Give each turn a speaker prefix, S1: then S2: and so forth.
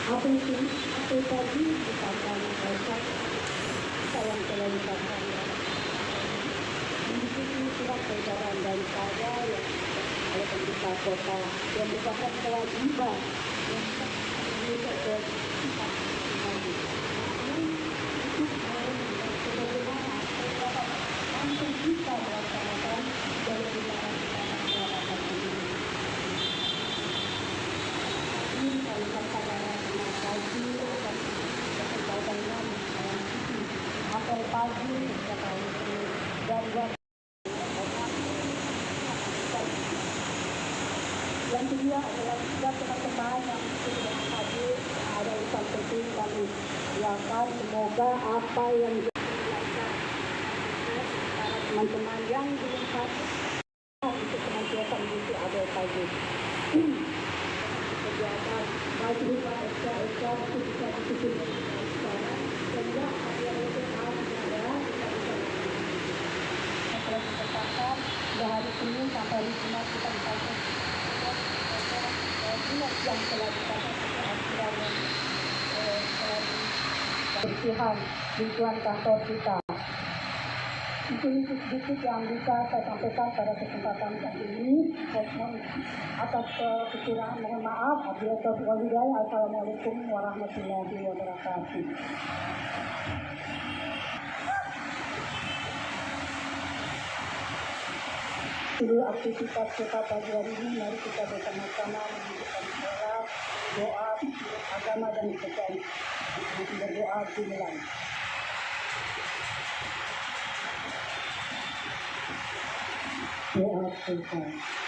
S1: Apa tadi disampaikan besok sayang kelengkapan ini surat edaran dari saya yang oleh pemerintah kota yang merupakan kewajiban untuk langsung bisa melaksanakan jalur pembahasan perawatan ini. Ini kalau masyarakat pagi akan kegiatannya apel pagi dan yang kedua adalah juga teman-teman yang sudah hadir ada urusan penting kami doakan semoga apa yang teman-teman yang dilengkapi untuk senantiasa mengisi apel pagi. Kegiatan bagi ekstra itu bisa disusun sekarang sehingga ada kalau ditetapkan dari Senin sampai Jumat kita dipakai yang telah dipakai aturan kebersihan lingkungan kantor kita. Mungkin sedikit yang bisa saya sampaikan pada kesempatan ini. Atas kekurangan mohon maaf. Assalamualaikum warahmatullahi wabarakatuh. Dulu aktivitas kita pagi hari ini, mari kita bersama-sama menunjukkan doa, agama dan kepercayaan. Berdoa dimulai. Doa selesai.